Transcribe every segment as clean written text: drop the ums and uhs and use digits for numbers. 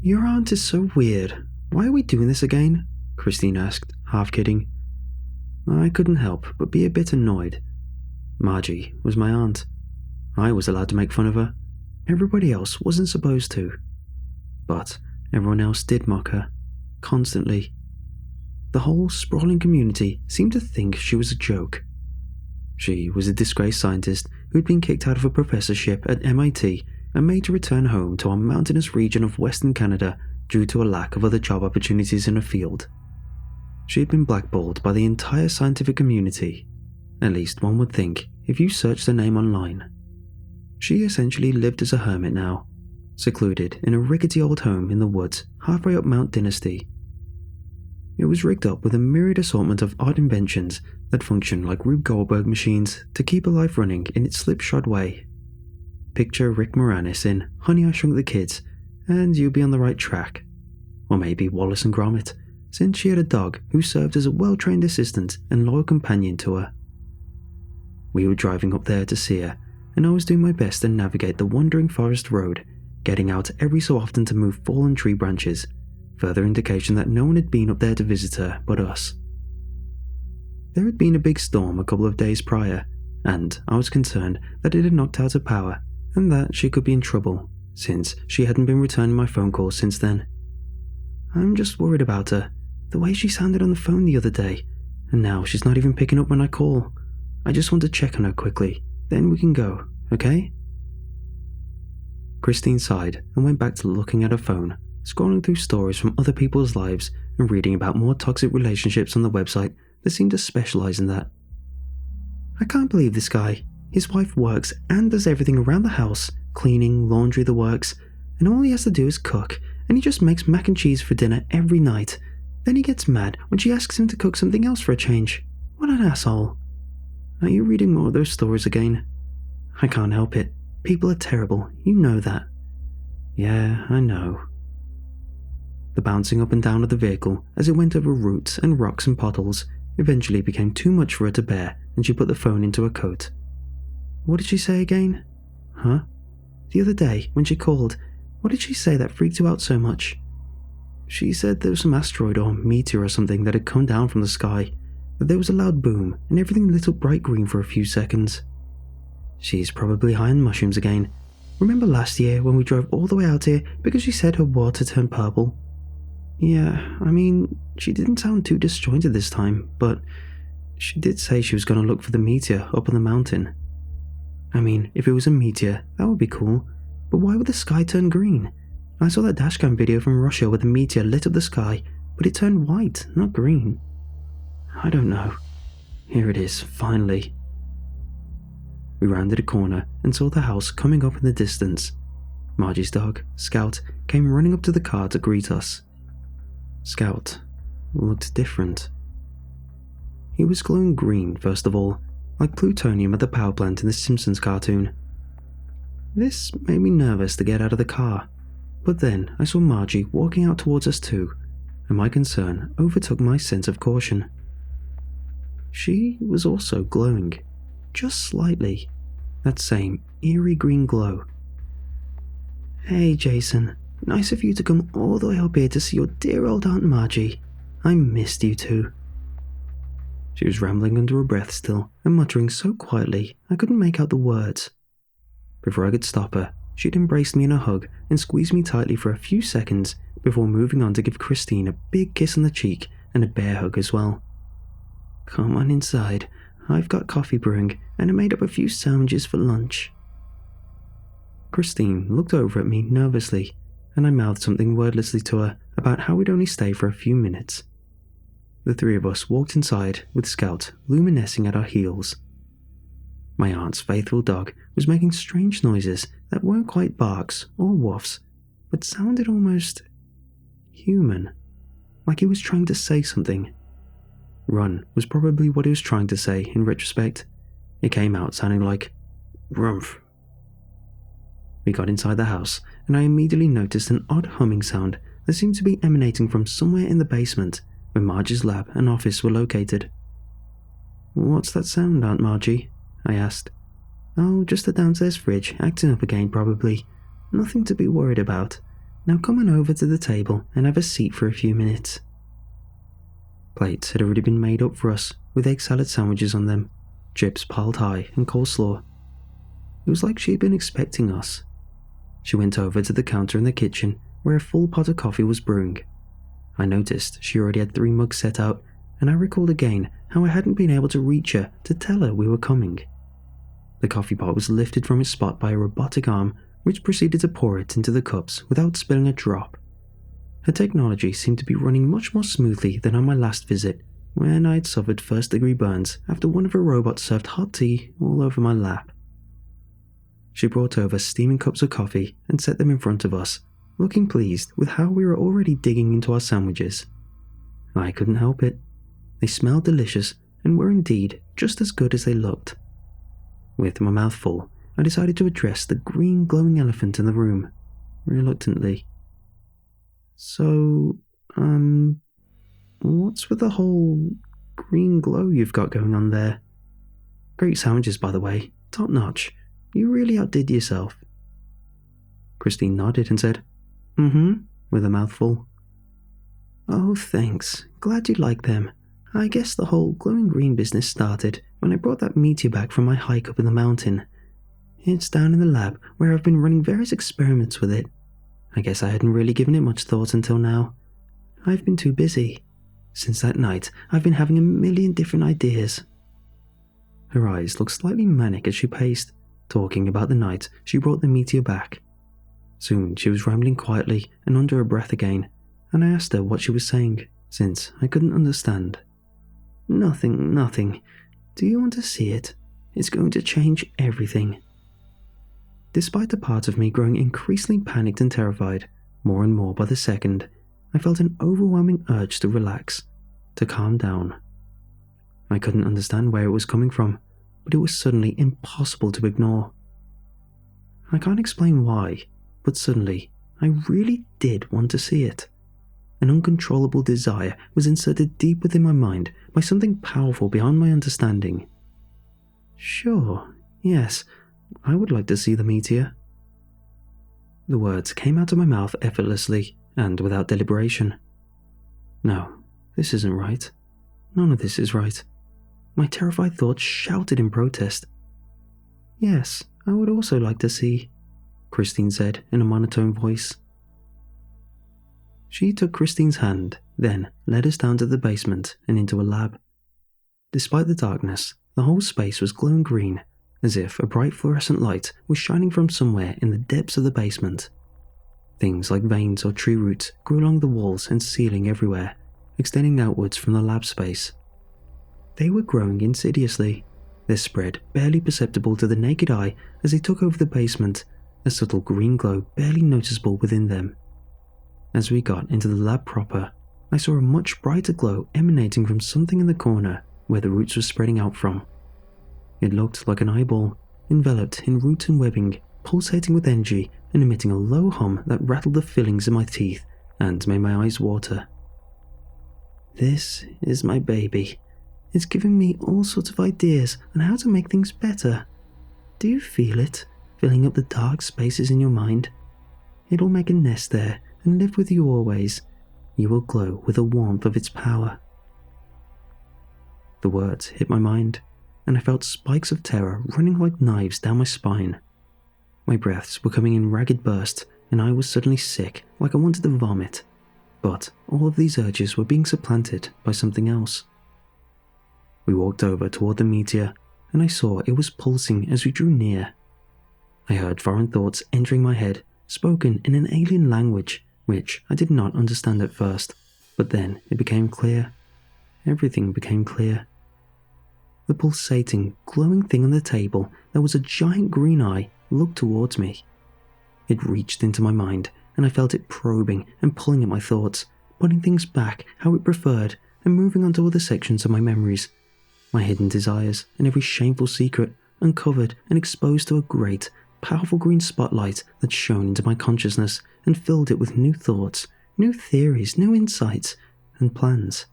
Your aunt is so weird. Why are we doing this again? Christine asked, half kidding. I couldn't help but be a bit annoyed. Margie was my aunt. I was allowed to make fun of her. Everybody else wasn't supposed to. But everyone else did mock her. Constantly. The whole sprawling community seemed to think she was a joke. She was a disgraced scientist who'd been kicked out of a professorship at MIT and made to return home to our mountainous region of Western Canada due to a lack of other job opportunities in her field. She had been blackballed by the entire scientific community, at least one would think if you searched her name online. She essentially lived as a hermit now, secluded in a rickety old home in the woods halfway up Mount Dynasty. It was rigged up with a myriad assortment of odd inventions that functioned like Rube Goldberg machines to keep her life running in its slipshod way. Picture Rick Moranis in Honey, I Shrunk the Kids, and you'll be on the right track. Or maybe Wallace and Gromit, since she had a dog who served as a well-trained assistant and loyal companion to her. We were driving up there to see her, and I was doing my best to navigate the wandering forest road, getting out every so often to move fallen tree branches, further indication that no one had been up there to visit her but us. There had been a big storm a couple of days prior, and I was concerned that it had knocked out her power and that she could be in trouble, since she hadn't been returning my phone calls since then. I'm just worried about her, the way she sounded on the phone the other day, and now she's not even picking up when I call. I just want to check on her quickly, then we can go, okay? Christine sighed and went back to looking at her phone, scrolling through stories from other people's lives and reading about more toxic relationships on the website that seemed to specialize in that. I can't believe this guy. His wife works and does everything around the house, cleaning, laundry, the works, and all he has to do is cook, and he just makes mac and cheese for dinner every night. Then he gets mad when she asks him to cook something else for a change. What an asshole. Are you reading more of those stories again? I can't help it. People are terrible, you know that. Yeah, I know. The bouncing up and down of the vehicle as it went over roots and rocks and potholes eventually became too much for her to bear, and she put the phone into her coat. What did she say again? Huh? The other day, when she called, what did she say that freaked you out so much? She said there was some asteroid or meteor or something that had come down from the sky, that there was a loud boom and everything lit up bright green for a few seconds. She's probably high on mushrooms again. Remember last year when we drove all the way out here because she said her water turned purple? Yeah, I mean, she didn't sound too disjointed this time, but she did say she was going to look for the meteor up on the mountain. I mean, if it was a meteor, that would be cool, but why would the sky turn green? I saw that dashcam video from Russia where the meteor lit up the sky, but it turned white, not green. I don't know. Here it is, finally. We rounded a corner and saw the house coming up in the distance. Margie's dog, Scout, came running up to the car to greet us. Scout looked different. He was glowing green, first of all, like plutonium at the power plant in the Simpsons cartoon. This made me nervous to get out of the car, but then I saw Margie walking out towards us too, and my concern overtook my sense of caution. She was also glowing, just slightly, that same eerie green glow. Hey Jason, nice of you to come all the way up here to see your dear old Aunt Margie. I missed you too. She was rambling under her breath still, and muttering so quietly I couldn't make out the words. Before I could stop her, she'd embraced me in a hug and squeezed me tightly for a few seconds before moving on to give Christine a big kiss on the cheek and a bear hug as well. Come on inside, I've got coffee brewing and I made up a few sandwiches for lunch. Christine looked over at me nervously, and I mouthed something wordlessly to her about how we'd only stay for a few minutes. The three of us walked inside with Scout luminescing at our heels. My aunt's faithful dog was making strange noises that weren't quite barks or woofs, but sounded almost human, like he was trying to say something. Run was probably what he was trying to say in retrospect. It came out sounding like rumph. We got inside the house, and I immediately noticed an odd humming sound that seemed to be emanating from somewhere in the basement, where Margie's lab and office were located. What's that sound, Aunt Margie? I asked. Oh, just the downstairs fridge, acting up again probably. Nothing to be worried about. Now come on over to the table and have a seat for a few minutes." Plates had already been made up for us, with egg salad sandwiches on them, chips piled high, and coleslaw. It was like she had been expecting us. She went over to the counter in the kitchen where a full pot of coffee was brewing. I noticed she already had 3 mugs set out, and I recalled again how I hadn't been able to reach her to tell her we were coming. The coffee pot was lifted from its spot by a robotic arm, which proceeded to pour it into the cups without spilling a drop. Her technology seemed to be running much more smoothly than on my last visit, when I had suffered first-degree burns after one of her robots served hot tea all over my lap. She brought over steaming cups of coffee and set them in front of us, looking pleased with how we were already digging into our sandwiches. I couldn't help it. They smelled delicious and were indeed just as good as they looked. With my mouth full, I decided to address the green glowing elephant in the room, reluctantly. "So, what's with the whole green glow you've got going on there? Great sandwiches, by the way, top notch. You really outdid yourself." Christine nodded and said, with a mouthful. "Oh, thanks. Glad you like them. I guess the whole glowing green business started when I brought that meteor back from my hike up in the mountain. It's down in the lab where I've been running various experiments with it. I guess I hadn't really given it much thought until now. I've been too busy. Since that night, I've been having a million different ideas." Her eyes looked slightly manic as she paced, talking about the night she brought the meteor back. Soon she was rambling quietly and under her breath again, and I asked her what she was saying, since I couldn't understand. Nothing. Do you want to see it? It's going to change everything." Despite a part of me growing increasingly panicked and terrified, more and more by the second, I felt an overwhelming urge to relax, to calm down. I couldn't understand where it was coming from, but it was suddenly impossible to ignore. I can't explain why, but suddenly I really did want to see it. An uncontrollable desire was inserted deep within my mind by something powerful beyond my understanding. "Sure, yes, I would like to see the meteor." The words came out of my mouth effortlessly and without deliberation. No, this isn't right. None of this is right. My terrified thoughts shouted in protest. "Yes, I would also like to see," Christine said in a monotone voice. She took Christine's hand, then led us down to the basement and into a lab. Despite the darkness, the whole space was glowing green, as if a bright fluorescent light was shining from somewhere in the depths of the basement. Things like veins or tree roots grew along the walls and ceiling everywhere, extending outwards from the lab space. They were growing insidiously, their spread barely perceptible to the naked eye as they took over the basement, a subtle green glow barely noticeable within them. As we got into the lab proper, I saw a much brighter glow emanating from something in the corner where the roots were spreading out from. It looked like an eyeball, enveloped in roots and webbing, pulsating with energy and emitting a low hum that rattled the fillings in my teeth and made my eyes water. "This is my baby. It's giving me all sorts of ideas on how to make things better. Do you feel it, filling up the dark spaces in your mind? It'll make a nest there and live with you always. You will glow with the warmth of its power." The words hit my mind, and I felt spikes of terror running like knives down my spine. My breaths were coming in ragged bursts, and I was suddenly sick, like I wanted to vomit. But all of these urges were being supplanted by something else. We walked over toward the meteor, and I saw it was pulsing as we drew near. I heard foreign thoughts entering my head, spoken in an alien language, which I did not understand at first, but then it became clear. Everything became clear. The pulsating, glowing thing on the table that was a giant green eye looked towards me. It reached into my mind, and I felt it probing and pulling at my thoughts, putting things back how it preferred and moving on to other sections of my memories, my hidden desires and every shameful secret uncovered and exposed to a great, powerful green spotlight that shone into my consciousness and filled it with new thoughts, new theories, new insights, and plans.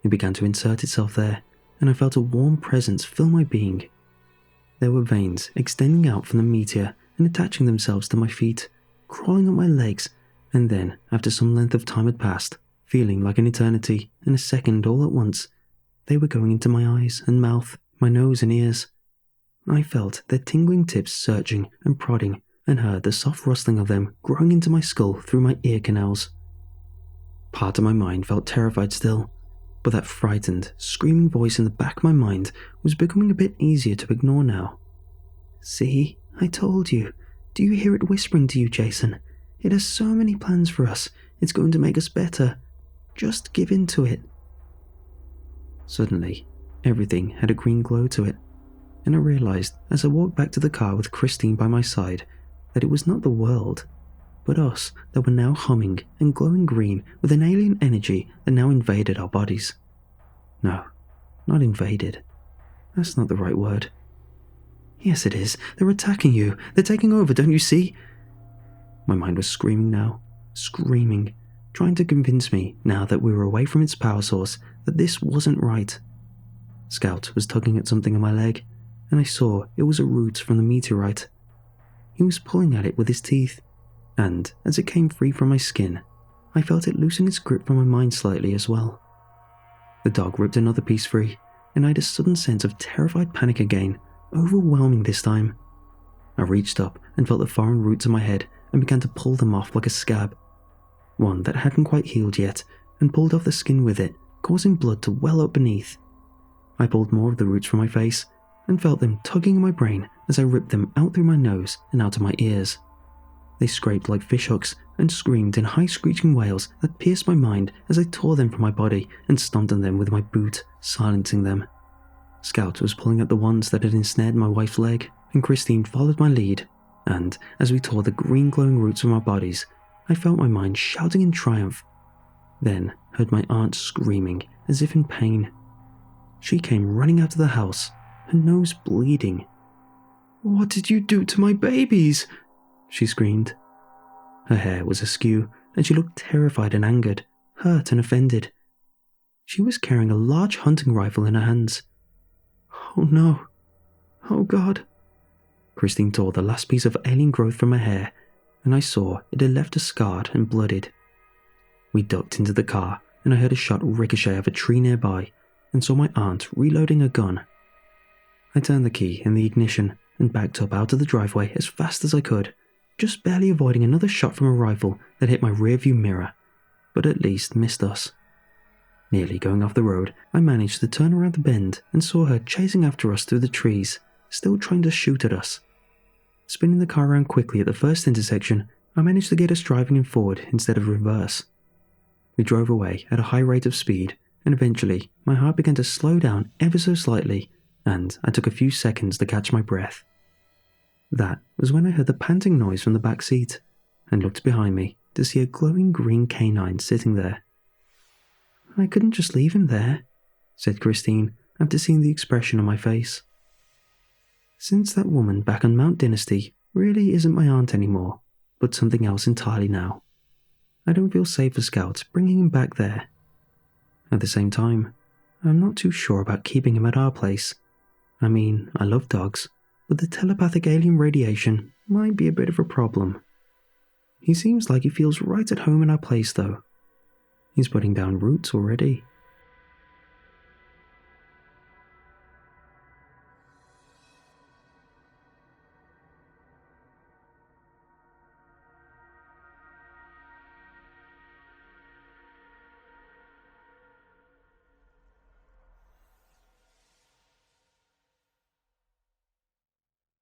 It began to insert itself there, and I felt a warm presence fill my being. There were veins extending out from the meteor and attaching themselves to my feet, crawling up my legs, And then, after some length of time had passed, feeling like an eternity and a second all at once, they were going into my eyes and mouth, my nose and ears. I felt their tingling tips searching and prodding, and heard the soft rustling of them growing into my skull through my ear canals. Part of my mind felt terrified still, but that frightened, screaming voice in the back of my mind was becoming a bit easier to ignore now. "See, I told you. Do you hear it whispering to you, Jason? It has so many plans for us. It's going to make us better. Just give in to it." Suddenly, everything had a green glow to it, and I realized as I walked back to the car with Christine by my side that it was not the world, but us that were now humming and glowing green with an alien energy that now invaded our bodies. No, not invaded. That's not the right word. Yes, it is. They're attacking you. They're taking over, don't you see? My mind was screaming now, screaming, trying to convince me, now that we were away from its power source, that this wasn't right. Scout was tugging at something on my leg, and I saw it was a root from the meteorite. He was pulling at it with his teeth, and as it came free from my skin, I felt it loosen its grip from my mind slightly as well. The dog ripped another piece free, and I had a sudden sense of terrified panic again, overwhelming this time. I reached up and felt the foreign roots on my head and began to pull them off like a scab, one that hadn't quite healed yet, and pulled off the skin with it, causing blood to well up beneath. I pulled more of the roots from my face and felt them tugging in my brain as I ripped them out through my nose and out of my ears. They scraped like fishhooks and screamed in high screeching wails that pierced my mind as I tore them from my body and stomped on them with my boot, silencing them. Scout was pulling at the ones that had ensnared my wife's leg, and Christine followed my lead, and as we tore the green glowing roots from our bodies, I felt my mind shouting in triumph. Then heard my aunt screaming as if in pain. She came running out of the house, her nose bleeding. "What did you do to my babies?" she screamed. Her hair was askew, and she looked terrified and angered, hurt and offended. She was carrying a large hunting rifle in her hands. "Oh no. Oh God." Christine tore the last piece of alien growth from her hair, and I saw it had left her scarred and blooded. We ducked into the car, and I heard a shot ricochet off a tree nearby, and saw my aunt reloading a gun. I turned the key in the ignition and backed up out of the driveway as fast as I could, just barely avoiding another shot from a rifle that hit my rearview mirror, but at least missed us. Nearly going off the road, I managed to turn around the bend and saw her chasing after us through the trees, still trying to shoot at us. Spinning the car around quickly at the first intersection, I managed to get us driving in forward instead of reverse. We drove away at a high rate of speed, and eventually my heart began to slow down ever so slightly, and I took a few seconds to catch my breath. That was when I heard the panting noise from the back seat, and looked behind me to see a glowing green canine sitting there. "I couldn't just leave him there," said Christine after seeing the expression on my face. Since that woman back on Mount Dynasty really isn't my aunt anymore, but something else entirely now, I don't feel safe for Scout bringing him back there. At the same time, I'm not too sure about keeping him at our place. I mean, I love dogs, but the telepathic alien radiation might be a bit of a problem. He seems like he feels right at home in our place though. He's putting down roots already.